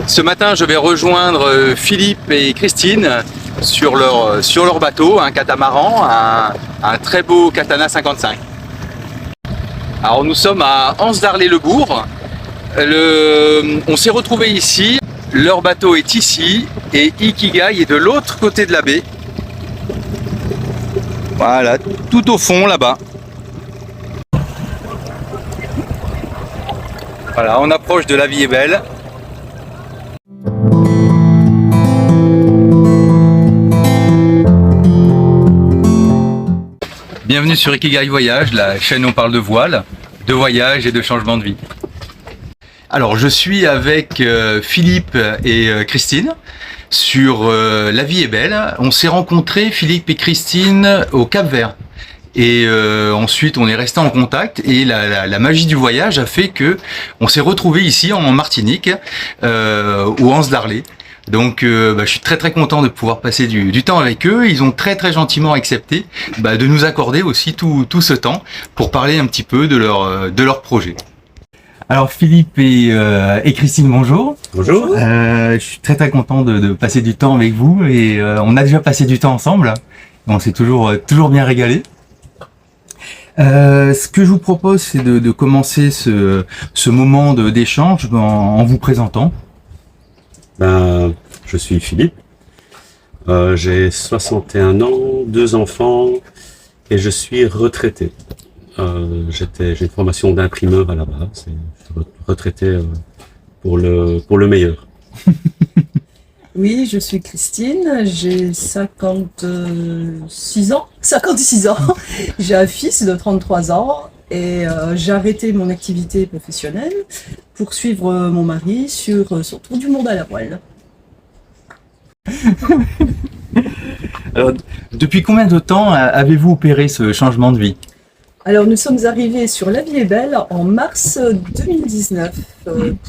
Ce matin, je vais rejoindre Philippe et Christine sur leur bateau, un catamaran, un très beau Katana 55. Alors nous sommes à Anse-d'Arlay-le-Bourg. On s'est retrouvés ici, leur bateau est ici et Ikigai est de l'autre côté de la baie. Voilà, tout au fond là-bas. Voilà, on approche de La Vie est belle. Bienvenue sur Ikigai Voyage, la chaîne où on parle de voile, de voyage et de changement de vie. Alors je suis avec Philippe et Christine sur La Vie est belle. On s'est rencontrés, Philippe et Christine, au Cap-Vert. Et ensuite on est resté en contact et la magie du voyage a fait que on s'est retrouvés ici en Martinique, au Anse d'Arlay. Donc je suis très content de pouvoir passer du temps avec eux. Ils ont très gentiment accepté de nous accorder aussi tout ce temps pour parler un petit peu de leur projet. Alors Philippe et Christine, bonjour. Bonjour. Je suis très content de passer du temps avec vous et on a déjà passé du temps ensemble. On s'est toujours bien régalé. Ce que je vous propose, c'est de commencer ce moment d'échange en vous présentant. Je suis Philippe, j'ai 61 ans, 2 enfants et je suis retraité. J'ai une formation d'imprimeur à la base, je suis retraité pour le meilleur. Oui, je suis Christine, j'ai 56 ans. J'ai un fils de 33 ans et j'ai arrêté mon activité professionnelle pour suivre mon mari sur son tour du monde à la voile. Alors, depuis combien de temps avez-vous opéré ce changement de vie? Alors nous sommes arrivés sur La Vie est belle en mars 2019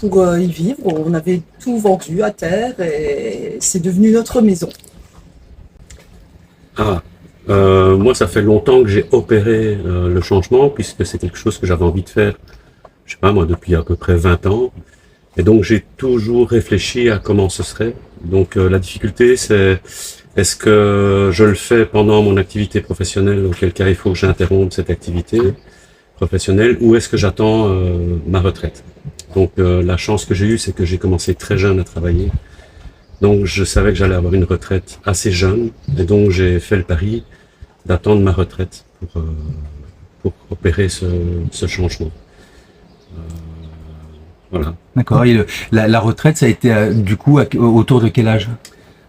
pour y vivre. On avait tout vendu à terre et c'est devenu notre maison. Moi ça fait longtemps que j'ai opéré le changement puisque c'est quelque chose que j'avais envie de faire, je sais pas moi, depuis à peu près 20 ans. Et donc j'ai toujours réfléchi à comment ce serait. Donc la difficulté c'est, est-ce que je le fais pendant mon activité professionnelle, auquel cas il faut que j'interrompe cette activité professionnelle, ou est-ce que j'attends ma retraite? Donc la chance que j'ai eue, c'est que j'ai commencé très jeune à travailler. Donc je savais que j'allais avoir une retraite assez jeune, et donc j'ai fait le pari d'attendre ma retraite pour opérer ce changement. Voilà. D'accord. Et la retraite, ça a été du coup autour de quel âge?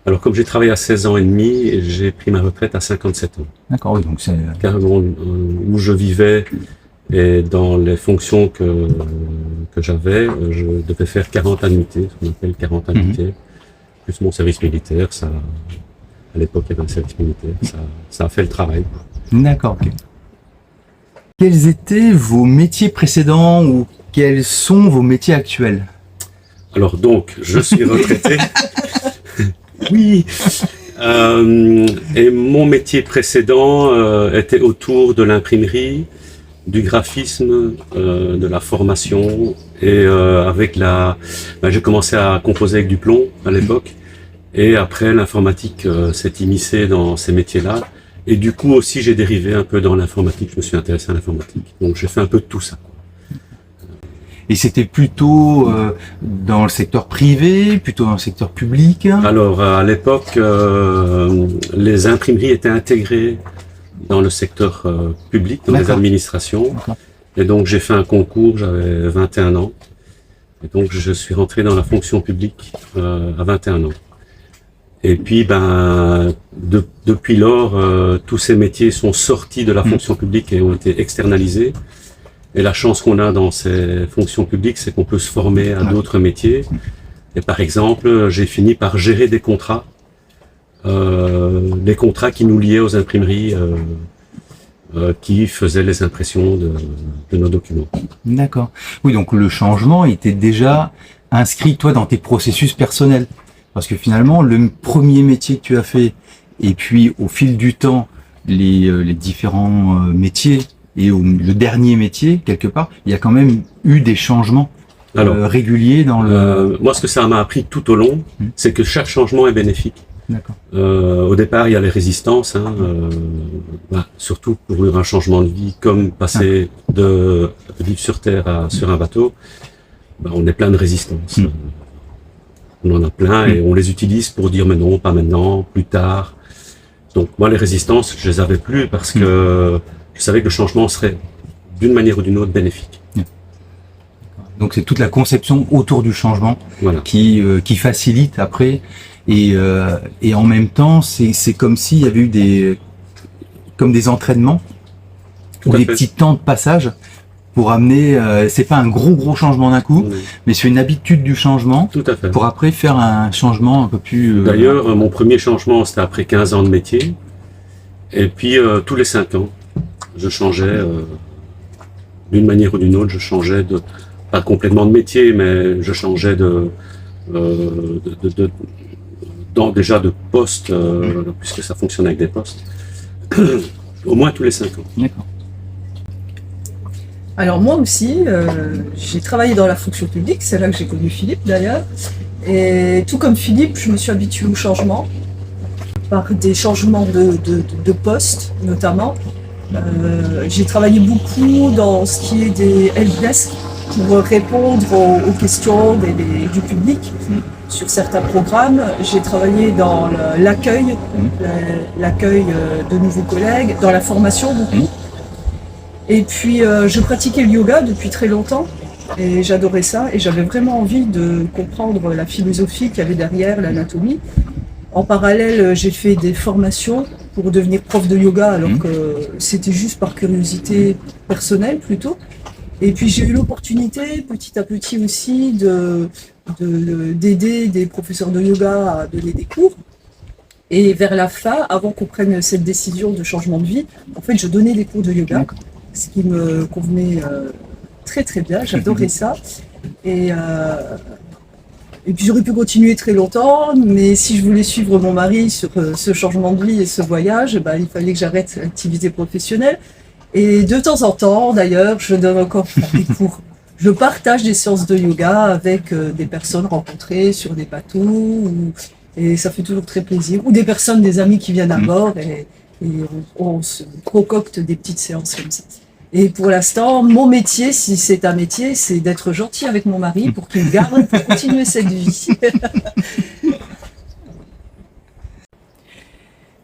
Alors comme j'ai travaillé à 16 ans et demi, j'ai pris ma retraite à 57 ans. D'accord, oui, donc c'est... Carrément où je vivais et dans les fonctions que j'avais, je devais faire 40 annuités, ce qu'on appelle 40 annuités, plus mon service militaire. Ça, à l'époque, il y avait un service militaire, ça a fait le travail. D'accord, ok. Quels étaient vos métiers précédents ou quels sont vos métiers actuels? Alors donc, je suis retraité. Oui. Et mon métier précédent était autour de l'imprimerie, du graphisme, de la formation et j'ai commencé à composer avec du plomb à l'époque et après l'informatique s'est immiscée dans ces métiers-là et du coup aussi j'ai dérivé un peu dans l'informatique, je me suis intéressé à l'informatique, donc j'ai fait un peu de tout ça. Et c'était plutôt dans le secteur privé, plutôt dans le secteur public? Alors à l'époque, les imprimeries étaient intégrées dans le secteur public, dans les administrations. Et donc j'ai fait un concours, j'avais 21 ans. Et donc je suis rentré dans la fonction publique à 21 ans. Et puis depuis lors, tous ces métiers sont sortis de la fonction publique et ont été externalisés. Et la chance qu'on a dans ces fonctions publiques, c'est qu'on peut se former à d'autres métiers. Et par exemple, j'ai fini par gérer des contrats qui nous liaient aux imprimeries qui faisaient les impressions de nos documents. D'accord. Oui, donc le changement était déjà inscrit, toi, dans tes processus personnels. Parce que finalement, le premier métier que tu as fait, et puis au fil du temps, les différents métiers, et le dernier métier, quelque part, il y a quand même eu des changements. régulier dans le... Moi, ce que ça m'a appris tout au long, c'est que chaque changement est bénéfique. D'accord. Au départ, il y a les résistances, surtout pour un changement de vie, comme passer de vivre sur Terre sur un bateau, on est plein de résistances. On en a plein et on les utilise pour dire mais non, pas maintenant, plus tard. Donc moi, les résistances, je les avais plus parce que je savais que le changement serait d'une manière ou d'une autre bénéfique. Donc c'est toute la conception autour du changement qui facilite après. Et en même temps, c'est comme s'il y avait eu des entraînements ou des petits temps de passage pour amener. C'est pas un gros changement d'un coup, mais c'est une habitude du changement. Tout à fait. Pour après faire un changement un peu plus. D'ailleurs, mon premier changement, c'était après 15 ans de métier. Et puis tous les 5 ans, je changeais d'une manière ou d'une autre. Je changeais pas complètement de métier, mais je changeais déjà de poste, puisque ça fonctionne avec des postes, au moins tous les 5 ans. D'accord. Alors moi aussi, j'ai travaillé dans la fonction publique, c'est là que j'ai connu Philippe d'ailleurs. Et tout comme Philippe, je me suis habituée au changement, par des changements de poste notamment. J'ai travaillé beaucoup dans ce qui est des helpdesk pour répondre aux questions du public. Sur certains programmes, j'ai travaillé dans l'accueil de nouveaux collègues, dans la formation beaucoup. Et puis je pratiquais le yoga depuis très longtemps et j'adorais ça et j'avais vraiment envie de comprendre la philosophie qu'il y avait derrière, l'anatomie. En parallèle, j'ai fait des formations pour devenir prof de yoga alors que c'était juste par curiosité personnelle plutôt. Et puis j'ai eu l'opportunité petit à petit aussi d'aider des professeurs de yoga à donner des cours. Et vers la fin, avant qu'on prenne cette décision de changement de vie, en fait je donnais des cours de yoga, ce qui me convenait très très bien, j'adorais ça. Et puis j'aurais pu continuer très longtemps, mais si je voulais suivre mon mari sur ce changement de vie et ce voyage, il fallait que j'arrête l'activité professionnelle. Et de temps en temps, d'ailleurs, je donne encore des cours. Je partage des séances de yoga avec des personnes rencontrées sur des bateaux, et ça fait toujours très plaisir. Ou des amis qui viennent à bord, et on se concocte des petites séances comme ça. Et pour l'instant, mon métier, si c'est un métier, c'est d'être gentil avec mon mari pour qu'il me garde pour continuer cette vie.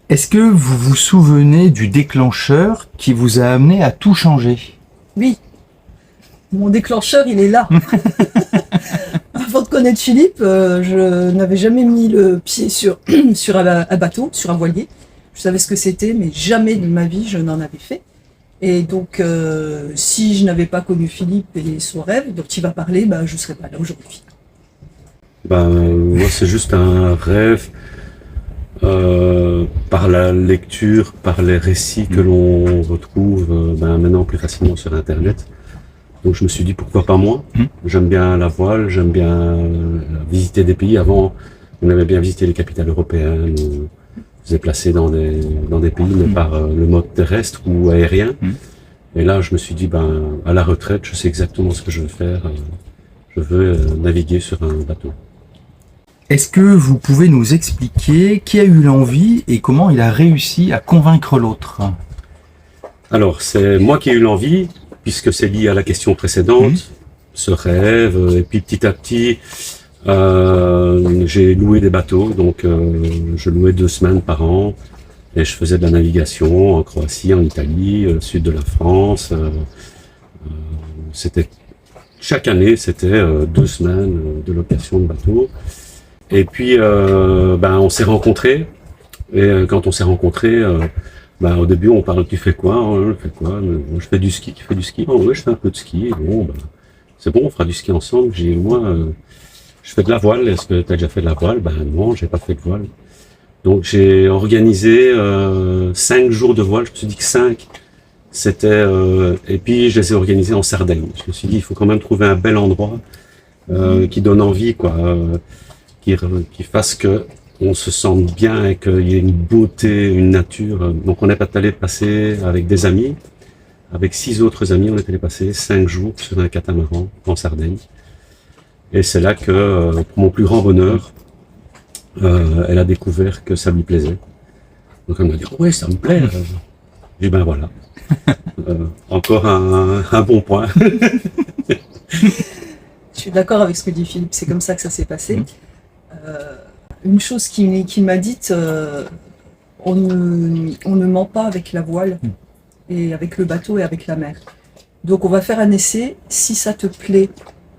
Est-ce que vous vous souvenez du déclencheur qui vous a amené à tout changer? Oui, mon déclencheur, il est là. Avant de connaître Philippe, je n'avais jamais mis le pied sur un bateau, sur un voilier. Je savais ce que c'était, mais jamais de ma vie, je n'en avais fait. Et donc, si je n'avais pas connu Philippe et son rêve, dont il va parler, je ne serais pas là aujourd'hui. Moi, c'est juste un rêve. Par la lecture, par les récits que l'on retrouve maintenant plus facilement sur Internet. Donc je me suis dit pourquoi pas moi. J'aime bien la voile, j'aime bien visiter des pays. Avant, on avait bien visité les capitales européennes, on se déplaçait dans des pays, mais par le mode terrestre ou aérien. Et là, je me suis dit, à la retraite, je sais exactement ce que je veux faire. Je veux naviguer sur un bateau. Est-ce que vous pouvez nous expliquer qui a eu l'envie et comment il a réussi à convaincre l'autre? Alors, c'est moi qui ai eu l'envie, puisque c'est lié à la question précédente, ce rêve, et puis petit à petit, j'ai loué des bateaux, donc je louais 2 semaines par an, et je faisais de la navigation en Croatie, en Italie, sud de la France. Chaque année, c'était 2 semaines de location de bateaux. Et puis, on s'est rencontrés. Et quand on s'est rencontrés, au début, on parle, tu fais quoi? Je fais quoi? Je fais du ski. Tu fais du ski? Oh, oui, je fais un peu de ski. Bon, c'est bon, on fera du ski ensemble. Moi, je fais de la voile. Est-ce que tu as déjà fait de la voile? Non, j'ai pas fait de voile. Donc, j'ai organisé 5 jours de voile. Je me suis dit que 5, c'était... et puis, je les ai organisés en Sardaigne. Je me suis dit, il faut quand même trouver un bel endroit qui donne envie, quoi. Qui fasse que on se sente bien et qu'il y ait une beauté, une nature. Donc on est allé passer avec des amis, avec 6 autres amis, on est allé passer 5 jours sur un catamaran en Sardaigne. Et c'est là que, pour mon plus grand bonheur, elle a découvert que ça lui plaisait. Donc elle m'a dit, oui, ça me plaît. J'ai dit, ben voilà. Encore un bon point. Je suis d'accord avec ce que dit Philippe, c'est comme ça que ça s'est passé. Une chose qu'il m'a dite, on ne ment pas avec la voile, et avec le bateau et avec la mer. Donc on va faire un essai, si ça te plaît,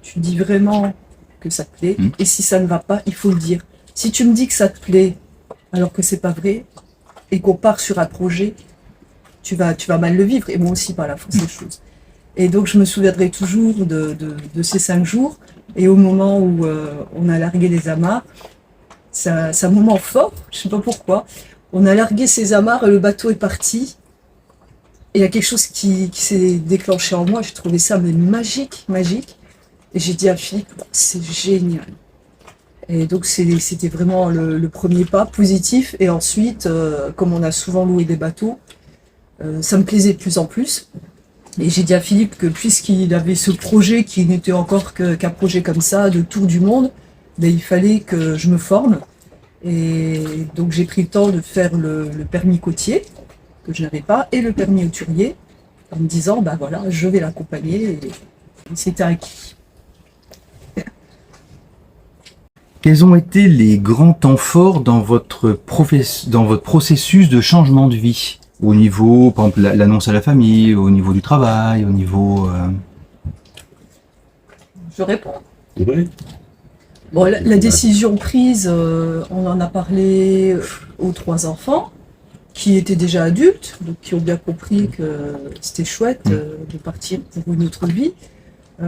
tu dis vraiment que ça te plaît, et si ça ne va pas, il faut le dire. Si tu me dis que ça te plaît, alors que c'est pas vrai, et qu'on part sur un projet, tu vas mal le vivre, et moi aussi par la force des choses. Et donc je me souviendrai toujours de ces 5 jours, et au moment où on a largué les amarres, c'est un moment fort, je sais pas pourquoi, on a largué ces amarres et le bateau est parti, et il y a quelque chose qui s'est déclenché en moi, j'ai trouvé ça mais magique, et j'ai dit à Philippe, c'est génial. Et donc c'était vraiment le premier pas positif, et ensuite, comme on a souvent loué des bateaux, ça me plaisait de plus en plus. Et j'ai dit à Philippe que puisqu'il avait ce projet qui n'était encore qu'un projet comme ça, de tour du monde, ben, il fallait que je me forme. Et donc j'ai pris le temps de faire le permis côtier, que je n'avais pas, et le permis hauturier, en me disant, ben voilà, je vais l'accompagner, et c'était acquis. Quels ont été les grands temps forts dans votre processus de changement de vie? Au niveau, par exemple, l'annonce à la famille, au niveau du travail, au niveau... Je réponds. Oui. Bon, la décision prise, on en a parlé aux 3 enfants, qui étaient déjà adultes, donc qui ont bien compris que c'était chouette de partir pour une autre vie.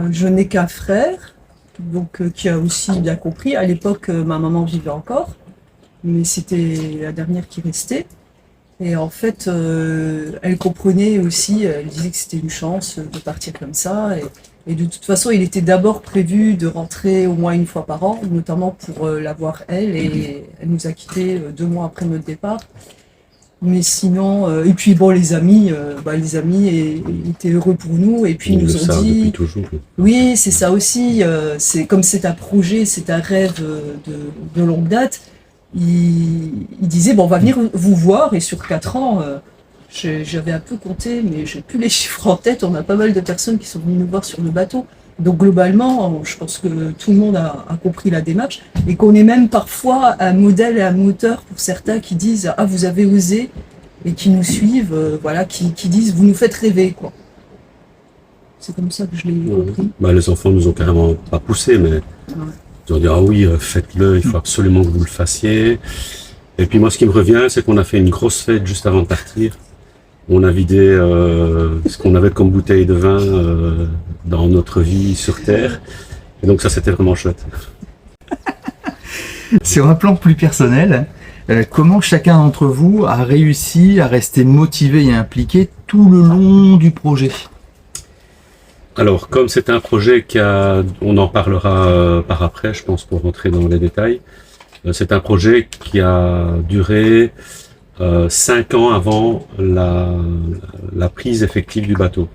Je n'ai qu'un frère, donc qui a aussi bien compris. À l'époque, ma maman vivait encore, mais c'était la dernière qui restait. Et en fait, elle comprenait aussi, elle disait que c'était une chance de partir comme ça. Et de toute façon, il était d'abord prévu de rentrer au moins une fois par an, notamment pour la voir elle. Et elle nous a quittés 2 mois après notre départ. Mais sinon, et puis bon, les amis étaient heureux pour nous. Et puis ils nous ont dit, oui, c'est ça aussi. C'est comme c'est un projet, c'est un rêve de longue date. Il disait, bon, on va venir vous voir, et sur 4 ans, j'avais un peu compté, mais j'ai plus les chiffres en tête, on a pas mal de personnes qui sont venues nous voir sur le bateau. Donc globalement, je pense que tout le monde a compris la démarche, et qu'on est même parfois un modèle et un moteur pour certains qui disent, ah, vous avez osé, et qui nous suivent, voilà, qui disent, vous nous faites rêver, quoi. C'est comme ça que je l'ai compris. Bah, les enfants nous ont carrément pas poussé, mais... Ils ont dit, ah oui, faites-le, il faut absolument que vous le fassiez. Et puis moi, ce qui me revient, c'est qu'on a fait une grosse fête juste avant de partir. On a vidé ce qu'on avait comme bouteille de vin dans notre vie sur Terre. Et donc ça, c'était vraiment chouette. Sur un plan plus personnel, comment chacun d'entre vous a réussi à rester motivé et impliqué tout le long du projet? Alors, comme c'est un projet on en parlera par après, je pense, pour rentrer dans les détails. C'est un projet qui a duré 5 ans avant la prise effective du bateau.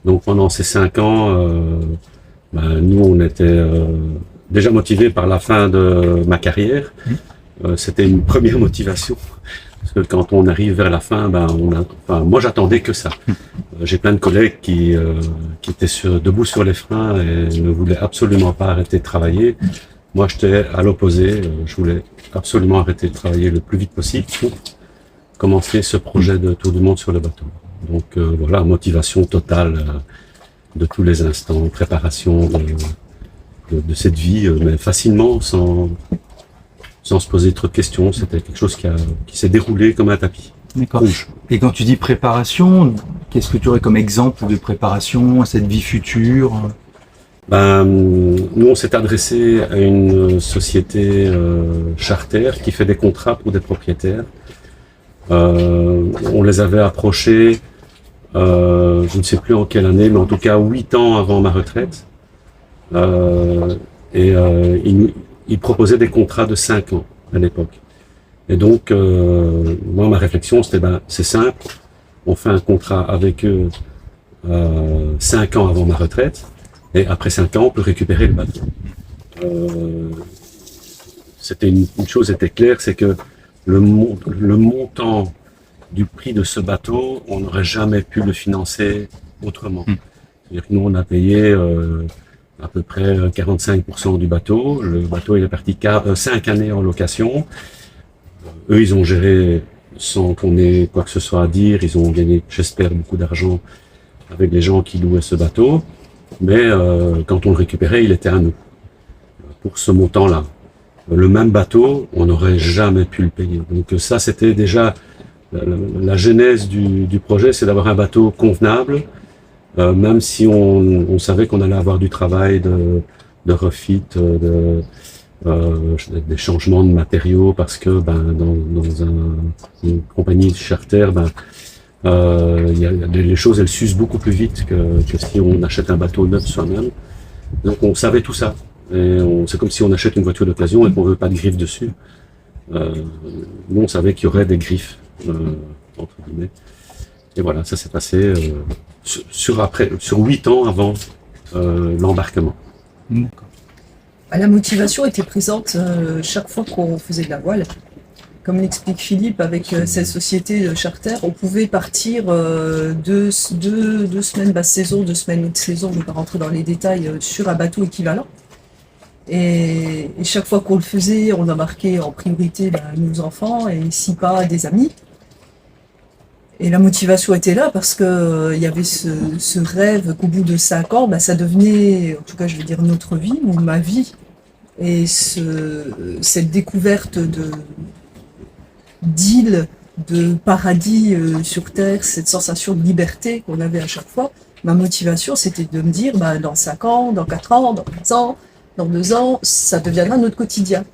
Donc pendant ces 5 ans, nous on était déjà motivés par la fin de ma carrière. C'était une première motivation. Parce que quand on arrive vers la fin, moi j'attendais que ça. J'ai plein de collègues qui étaient debout sur les freins et ne voulaient absolument pas arrêter de travailler. Moi j'étais à l'opposé, je voulais absolument arrêter de travailler le plus vite possible pour commencer ce projet de tour du monde sur le bateau. Donc voilà, motivation totale de tous les instants, préparation de cette vie, mais facilement, sans se poser trop de questions. C'était quelque chose qui s'est déroulé comme un tapis. D'accord. Et quand tu dis préparation, qu'est-ce que tu aurais comme exemple de préparation à cette vie future? Nous, on s'est adressé à une société charter qui fait des contrats pour des propriétaires. On les avait approchés, je ne sais plus en quelle année, mais en tout cas 8 ans avant ma retraite. Ils proposaient des contrats de 5 ans à l'époque. Et donc, moi, ma réflexion, c'était, c'est simple, on fait un contrat avec eux 5 ans avant ma retraite, Et après 5 ans, on peut récupérer le bateau. C'était une chose était claire, c'est que le montant du prix de ce bateau, on n'aurait jamais pu le financer autrement. C'est-à-dire que nous, on a payé à peu près 45% du bateau. Le bateau il est parti 5 années en location. Eux, ils ont géré sans qu'on ait quoi que ce soit à dire. Ils ont gagné, j'espère, beaucoup d'argent avec les gens qui louaient ce bateau. Mais quand on le récupérait, il était à nous. Pour ce montant-là. Le même bateau, on n'aurait jamais pu le payer. Donc ça, c'était déjà la genèse du projet, c'est d'avoir un bateau convenable, même si on savait qu'on allait avoir du travail de refit, des changements de matériaux, parce que dans une compagnie charter, les choses elles s'usent beaucoup plus vite que si on achète un bateau neuf soi-même. Donc on savait tout ça. C'est comme si on achète une voiture d'occasion et qu'on veut pas de griffes dessus. Nous on savait qu'il y aurait des griffes, entre guillemets. Et voilà, ça s'est passé sur 8 ans avant l'embarquement. D'accord. La motivation était présente chaque fois qu'on faisait de la voile. Comme l'explique Philippe, avec cette société de charter, on pouvait partir 2 semaines basse saison, 2 semaines haute saison, je ne vais pas rentrer dans les détails, sur un bateau équivalent. Et chaque fois qu'on le faisait, on embarquait en priorité nos enfants et si pas des amis. Et la motivation était là parce que il y avait ce rêve qu'au bout de 5 ans, ça devenait, en tout cas je vais dire notre vie ou ma vie. Et cette découverte d'île, de paradis sur Terre, cette sensation de liberté qu'on avait à chaque fois, ma motivation c'était de me dire dans 5 ans, dans 4 ans, dans 15 ans, dans 2 ans, ça deviendra notre quotidien.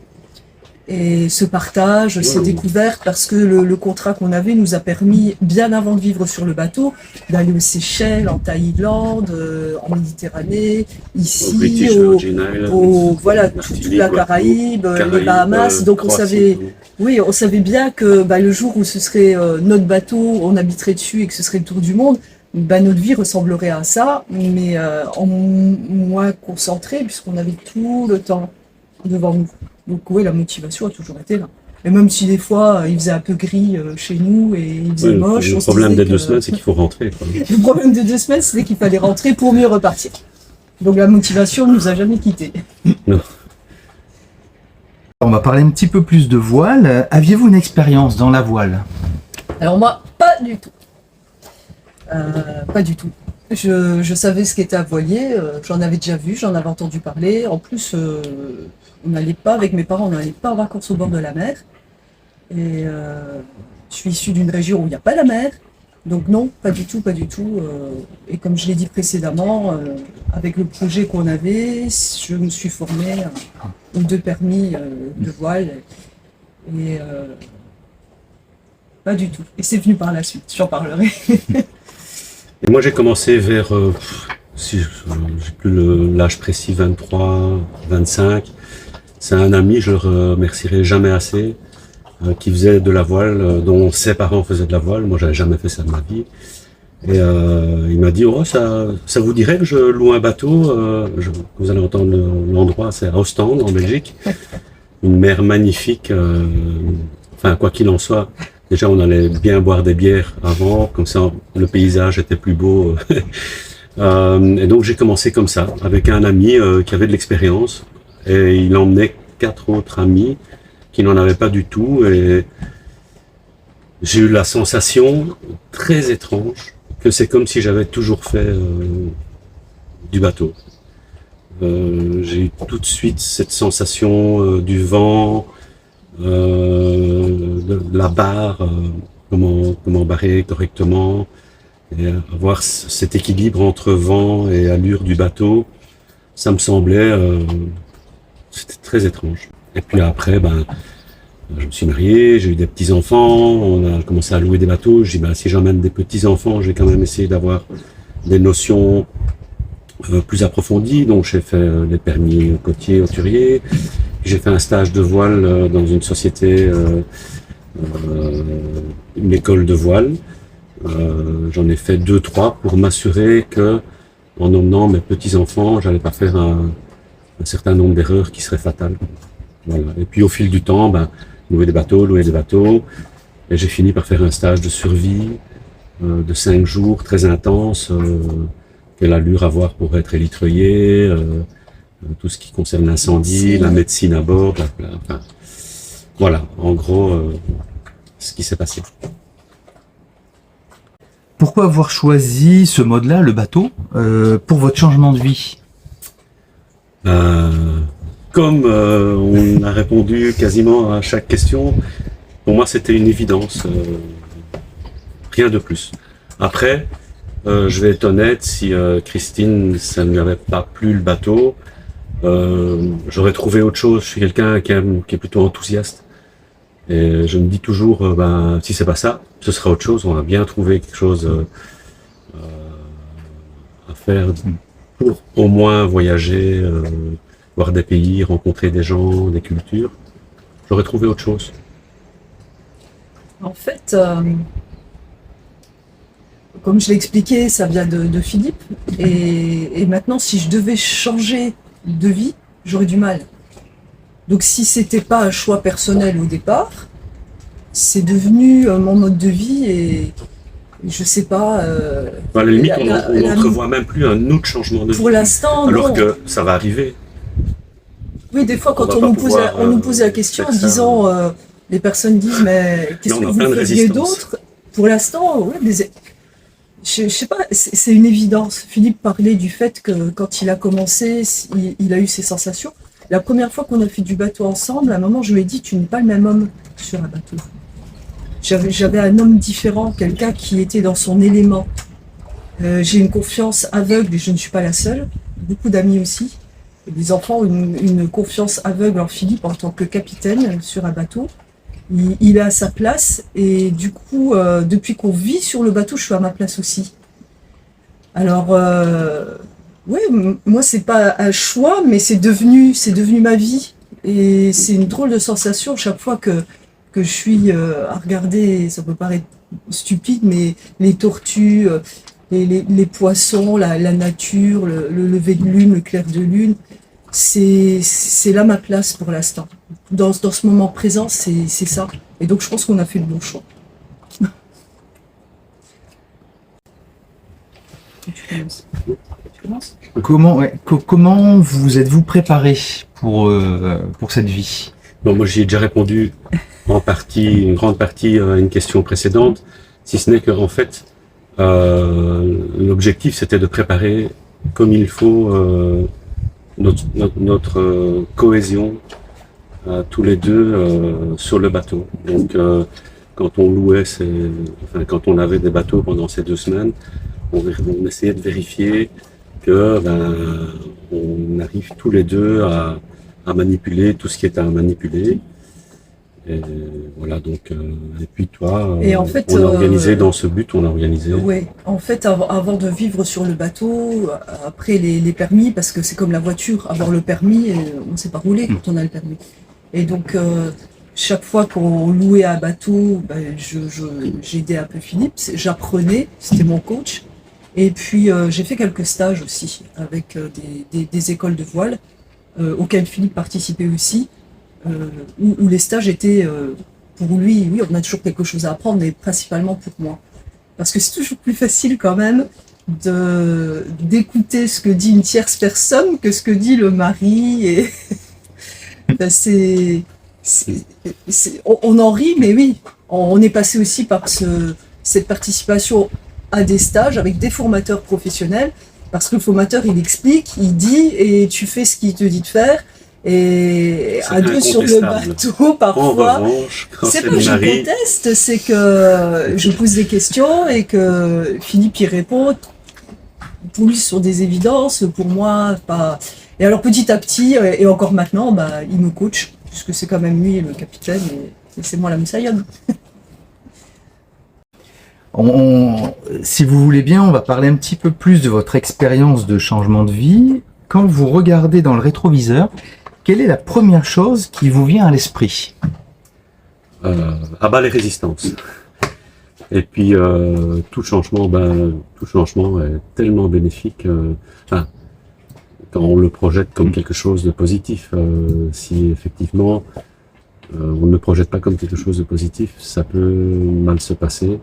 Et ce partage, ces découvertes, parce que le contrat qu'on avait nous a permis, bien avant de vivre sur le bateau, d'aller aux Seychelles, en Thaïlande, en Méditerranée, ici, voilà, toute la Caraïbe, les Bahamas. Donc on savait bien que le jour où ce serait notre bateau, on habiterait dessus et que ce serait le tour du monde, notre vie ressemblerait à ça, mais en moins concentré, puisqu'on avait tout le temps devant nous. Donc oui, la motivation a toujours été là. Et même si des fois, il faisait un peu gris chez nous et il faisait moche. Le problème des 2 semaines, c'est qu'il faut rentrer. Le problème des 2 semaines, c'était qu'il fallait rentrer pour mieux repartir. Donc la motivation ne nous a jamais quittés. Non. On va parler un petit peu plus de voile. Aviez-vous une expérience dans la voile? Alors moi, pas du tout. Pas du tout. Je savais ce qu'était un voilier, j'en avais déjà vu, j'en avais entendu parler. En plus, on n'allait pas avec mes parents, on n'allait pas en vacances au bord de la mer. Et je suis issue d'une région où il n'y a pas la mer. Donc non, pas du tout, pas du tout. Et comme je l'ai dit précédemment, avec le projet qu'on avait, je me suis formée aux 2 permis de voile. Et pas du tout. Et c'est venu par la suite, j'en parlerai. Et moi j'ai commencé vers, si j'ai plus l'âge précis, 23, 25. C'est un ami, je le remercierai jamais assez, qui faisait de la voile, dont ses parents faisaient de la voile. Moi j'avais jamais fait ça de ma vie. Et il m'a dit, ça vous dirait que je loue un bateau, vous allez entendre l'endroit, c'est à Ostende en Belgique. Une mer magnifique, quoi qu'il en soit. Déjà, on allait bien boire des bières avant, comme ça, le paysage était plus beau. Et donc, j'ai commencé comme ça, avec un ami qui avait de l'expérience. Et il emmenait 4 autres amis qui n'en avaient pas du tout. Et j'ai eu la sensation très étrange que c'est comme si j'avais toujours fait du bateau. J'ai eu tout de suite cette sensation du vent, de la barre, comment barrer correctement, et avoir cet équilibre entre vent et allure du bateau, ça me semblait, c'était très étrange. Et puis après, je me suis marié, j'ai eu des petits-enfants, on a commencé à louer des bateaux, je dis si j'emmène des petits-enfants, je vais quand même essayer d'avoir des notions plus approfondies, donc j'ai fait les permis côtier, hauturier. J'ai fait un stage de voile dans une société, une école de voile. J'en ai fait 2-3 pour m'assurer que en emmenant mes petits-enfants, j'allais pas faire un certain nombre d'erreurs qui seraient fatales. Voilà. Et puis au fil du temps, louer des bateaux, et j'ai fini par faire un stage de survie de 5 jours, très intense, quelle allure avoir pour être élitreillé, tout ce qui concerne l'incendie, la médecine à bord, enfin, voilà, en gros, ce qui s'est passé. Pourquoi avoir choisi ce mode-là, le bateau, pour votre changement de vie? Comme on a répondu quasiment à chaque question, pour moi c'était une évidence, rien de plus. Après, je vais être honnête, si Christine, ça ne lui avait pas plu le bateau, j'aurais trouvé autre chose. Je suis quelqu'un qui est plutôt enthousiaste. Et je me dis toujours, si c'est pas ça, ce sera autre chose. On va bien trouver quelque chose à faire pour au moins voyager, voir des pays, rencontrer des gens, des cultures. J'aurais trouvé autre chose. En fait, comme je l'ai expliqué, ça vient de Philippe. Et maintenant, si je devais changer de vie, j'aurais du mal. Donc si c'était pas un choix personnel au départ, c'est devenu mon mode de vie et je sais pas. À la limite, on n'entrevoit même plus un autre changement de vie. Pour l'instant, alors non. que ça va arriver. Oui, des fois, quand on nous pose la question en disant, les personnes disent, mais qu'est-ce que vous feriez d'autre? Pour l'instant, ouais, je sais pas, c'est une évidence. Philippe parlait du fait que quand il a commencé, il a eu ses sensations. La première fois qu'on a fait du bateau ensemble, à un moment, je lui ai dit, tu n'es pas le même homme sur un bateau. J'avais un homme différent, quelqu'un qui était dans son élément. J'ai une confiance aveugle et je ne suis pas la seule. Beaucoup d'amis aussi. Les enfants ont une confiance aveugle en Philippe en tant que capitaine sur un bateau. Il est à sa place et du coup, depuis qu'on vit sur le bateau, je suis à ma place aussi. Alors, oui, moi c'est pas un choix, mais c'est devenu ma vie. Et c'est une drôle de sensation chaque fois que je suis à regarder, ça peut paraître stupide, mais les tortues, les poissons, la nature, le lever de lune, le clair de lune. C'est là ma place pour l'instant. Dans ce moment présent, c'est ça. Et donc je pense qu'on a fait le bon choix. Comment vous êtes-vous préparé pour cette vie? Bon, moi j'y ai déjà répondu une grande partie à une question précédente, si ce n'est que en fait l'objectif c'était de préparer comme il faut notre cohésion tous les deux sur le bateau. Donc quand on louait quand on avait des bateaux pendant ces 2 semaines, on essayait de vérifier que on arrive tous les deux à manipuler tout ce qui est à manipuler. Et voilà, donc et puis toi, et en fait, on a organisé dans ce but, on a organisé. Oui, en fait, avant de vivre sur le bateau, après les permis, parce que c'est comme la voiture, avoir le permis, on ne sait pas rouler quand on a le permis. Et donc, chaque fois qu'on louait un bateau, j'aidais un peu Philippe, j'apprenais, c'était mon coach. Et puis, j'ai fait quelques stages aussi avec des écoles de voile, auxquelles Philippe participait aussi. Où les stages étaient pour lui, oui, on a toujours quelque chose à apprendre, mais principalement pour moi. Parce que c'est toujours plus facile quand même d'écouter ce que dit une tierce personne que ce que dit le mari. Et on en rit, mais oui, on est passé aussi par cette participation à des stages avec des formateurs professionnels, parce que le formateur, il explique, il dit, et tu fais ce qu'il te dit de faire. Et à 2 sur le bateau, parfois, c'est pas que je conteste, c'est que je pose des questions et que Philippe y répond. Pour lui, ce sont des évidences, pour moi, pas. Et alors petit à petit, et encore maintenant, il me coach, puisque c'est quand même lui le capitaine et c'est moi la moussaillonne. Si vous voulez bien, on va parler un petit peu plus de votre expérience de changement de vie. Quand vous regardez dans le rétroviseur, quelle est la première chose qui vous vient à l'esprit? À bas les résistances. Et puis tout changement est tellement bénéfique. Enfin, quand on le projette comme quelque chose de positif, si effectivement on ne le projette pas comme quelque chose de positif, ça peut mal se passer.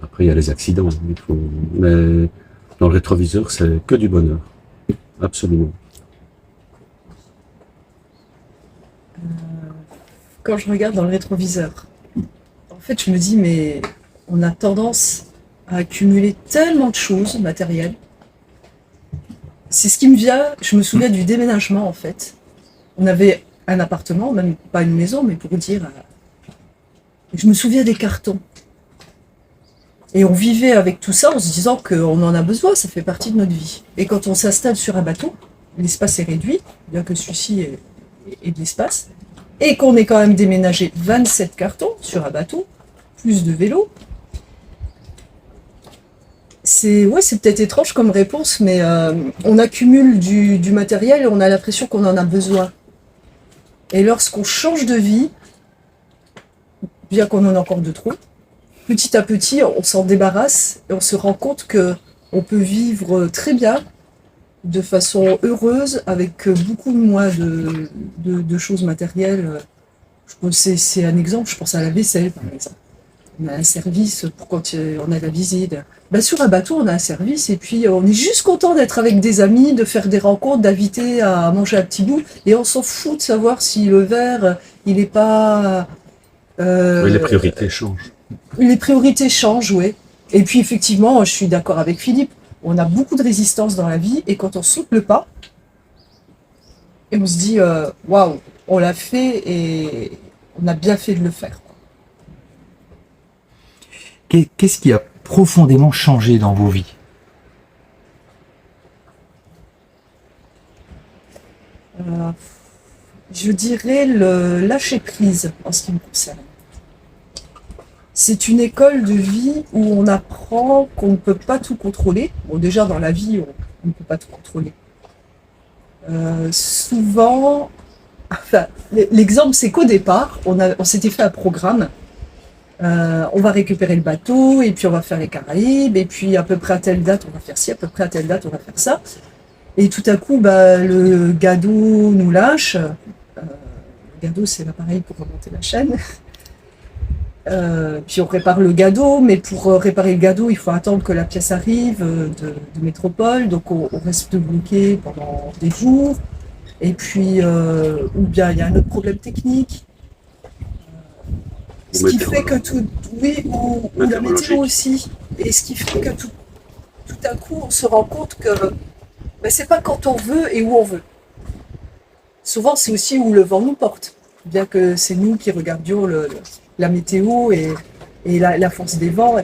Après, il y a les accidents, mais dans le rétroviseur, c'est que du bonheur, absolument. Quand je regarde dans le rétroviseur, en fait, je me dis, mais on a tendance à accumuler tellement de choses matérielles. C'est ce qui me vient, je me souviens du déménagement, en fait. On avait un appartement, même pas une maison, mais pour dire, je me souviens des cartons. Et on vivait avec tout ça en se disant qu'on en a besoin, ça fait partie de notre vie. Et quand on s'installe sur un bateau, l'espace est réduit, bien que celui-ci ait de l'espace, et qu'on ait quand même déménagé 27 cartons sur un bateau, plus de vélos. C'est peut-être étrange comme réponse, mais on accumule du matériel et on a l'impression qu'on en a besoin. Et lorsqu'on change de vie, bien qu'on en ait encore de trop, petit à petit, on s'en débarrasse et on se rend compte qu'on peut vivre très bien, de façon heureuse, avec beaucoup moins de choses matérielles. C'est un exemple, je pense à la vaisselle, par exemple. On a un service pour quand on a la visite. Sur un bateau, on a un service et puis on est juste content d'être avec des amis, de faire des rencontres, d'inviter à manger un petit bout. Et on s'en fout de savoir si le verre, il n'est pas... Oui, les priorités changent. Les priorités changent, oui. Et puis effectivement, je suis d'accord avec Philippe, on a beaucoup de résistance dans la vie et quand on saute le pas, et on se dit waouh, on l'a fait et on a bien fait de le faire. Qu'est-ce qui a profondément changé dans vos vies? Je dirais le lâcher prise en ce qui me concerne. C'est une école de vie où on apprend qu'on ne peut pas tout contrôler. Bon, déjà dans la vie, on ne peut pas tout contrôler. Souvent, l'exemple c'est qu'au départ, on s'était fait un programme. On va récupérer le bateau, et puis on va faire les Caraïbes, et puis à peu près à telle date on va faire ci, à peu près à telle date on va faire ça. Et tout à coup, le gado nous lâche. Le gado, c'est l'appareil pour remonter la chaîne. Puis on répare le gado, mais pour réparer le gado, il faut attendre que la pièce arrive de métropole, donc on reste bloqué pendant des jours. Et puis, ou bien il y a un autre problème technique. Ce qui fait que tout, oui, ou la météo aussi. Et ce qui fait que tout à coup, on se rend compte que c'est pas quand on veut et où on veut. Souvent, c'est aussi où le vent nous porte. Bien que c'est nous qui regardions la météo et la force des vents.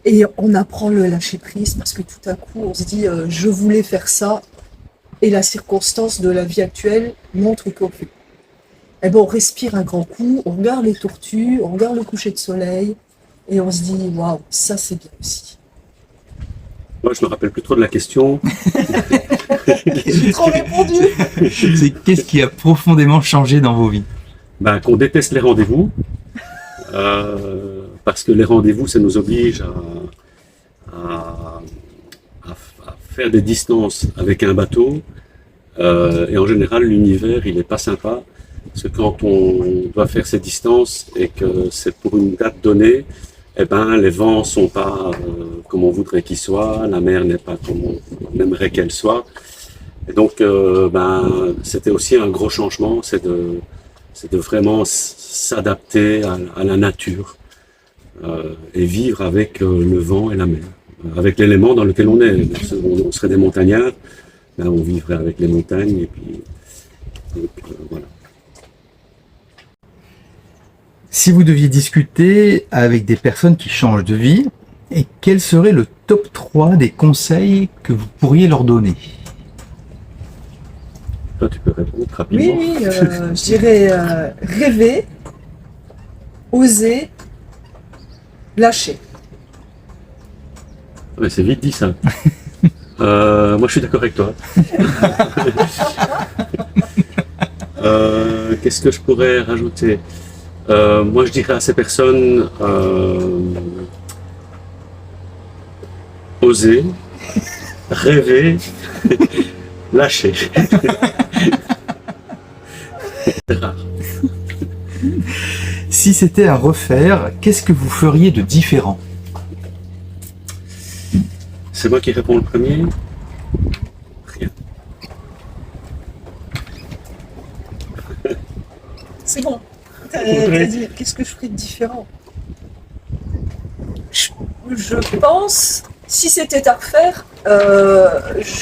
Et on apprend le lâcher prise parce que tout à coup, on se dit je voulais faire ça et la circonstance de la vie actuelle montre qu'on fait. Et on respire un grand coup, on regarde les tortues, on regarde le coucher de soleil et on se dit waouh, ça c'est bien aussi. Moi, je me rappelle plus trop de la question. J'ai trop répondu. C'est qu'est-ce qui a profondément changé dans vos vies? Qu'on déteste les rendez-vous, parce que les rendez-vous, ça nous oblige à faire des distances avec un bateau, et en général, l'univers, il est pas sympa, parce que quand on doit faire ces distances et que c'est pour une date donnée, les vents sont pas comme on voudrait qu'ils soient, la mer n'est pas comme on aimerait qu'elle soit. Et donc, c'était aussi un gros changement, c'est de vraiment s'adapter à la nature et vivre avec le vent et la mer, avec l'élément dans lequel on est. On serait des montagnards, on vivrait avec les montagnes et puis voilà. Si vous deviez discuter avec des personnes qui changent de vie, et quel serait le top 3 des conseils que vous pourriez leur donner? Toi, tu peux répondre rapidement. Oui, je dirais rêver, oser, lâcher. Ouais, c'est vite dit ça. Moi, je suis d'accord avec toi. Qu'est-ce que je pourrais rajouter? Moi, je dirais à ces personnes, oser, rêver, lâcher. C'est rare. Si c'était à refaire, qu'est-ce que vous feriez de différent? C'est moi qui réponds le premier. Rien. C'est bon. T'as dit, qu'est-ce que je ferais de différent? Je pense, si c'était à refaire,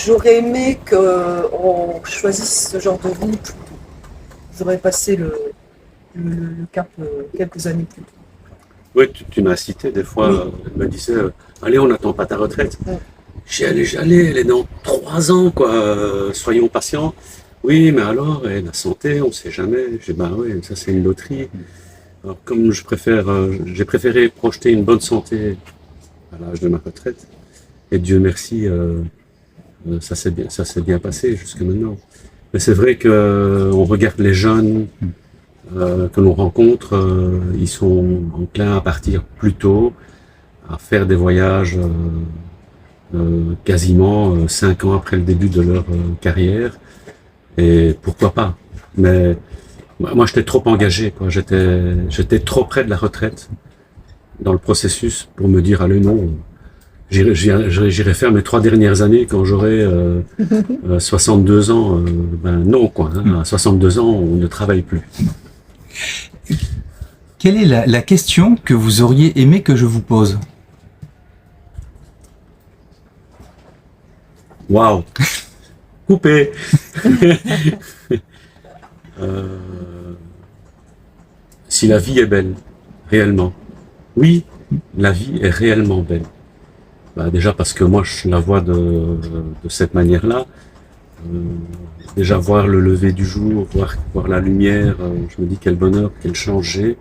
j'aurais aimé qu'on choisisse ce genre de vie plus tôt. J'aurais passé le cap quelques années plus tôt. Oui, tu m'as cité des fois, Oui. elle me disait, allez, on n'attend pas ta retraite. Ouais. J'allais, elle est dans 3 ans, quoi, soyons patients. Oui, mais alors, et la santé, on ne sait jamais. J'ai dit, bah oui, ça c'est une loterie. Alors, comme j'ai préféré projeter une bonne santé à l'âge de ma retraite. Et Dieu merci, ça s'est bien passé jusque maintenant. Mais c'est vrai que on regarde les jeunes que l'on rencontre, ils sont enclins à partir plus tôt, à faire des voyages quasiment 5 ans après le début de leur carrière. Et pourquoi pas? Mais moi, j'étais trop engagé, quoi. J'étais trop près de la retraite dans le processus pour me dire, allez, non, j'irai faire mes 3 dernières années quand j'aurai 62 ans. Ben non, quoi. Hein. À 62 ans, on ne travaille plus. Quelle est la question que vous auriez aimé que je vous pose? Waouh! Coupé! Si la vie est belle, réellement. Oui, la vie est réellement belle. Bah, déjà parce que moi je la vois de cette manière-là. Déjà voir le lever du jour, voir la lumière, je me dis quel bonheur, quelle chance j'ai.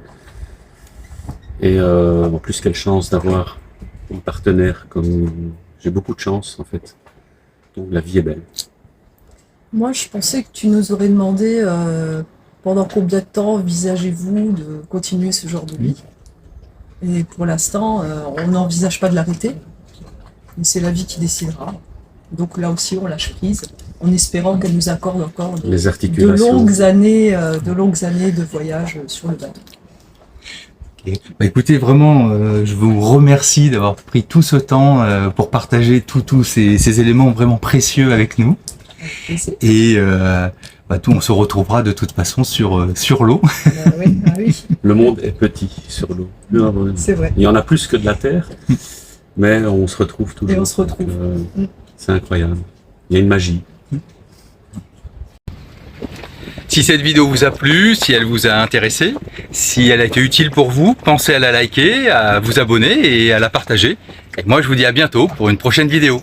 Et en plus quelle chance d'avoir un partenaire comme j'ai beaucoup de chance en fait. Donc la vie est belle. Moi, je pensais que tu nous aurais demandé pendant combien de temps envisagez-vous de continuer ce genre de vie. Et pour l'instant, on n'envisage pas de l'arrêter. Mais c'est la vie qui décidera. Donc là aussi, on lâche prise, en espérant qu'elle nous accorde encore Les articulations. longues années de voyage sur le bateau. Bah, écoutez, vraiment, je vous remercie d'avoir pris tout ce temps pour partager tous ces éléments vraiment précieux avec nous. Et on se retrouvera de toute façon sur l'eau. Oui, Le monde est petit sur l'eau. c'est vrai. Il y en a plus que de la terre, mais on se retrouve toujours. Et on se retrouve. C'est incroyable. Il y a une magie. Si cette vidéo vous a plu, si elle vous a intéressé, si elle a été utile pour vous, pensez à la liker, à vous abonner et à la partager. Et moi je vous dis à bientôt pour une prochaine vidéo.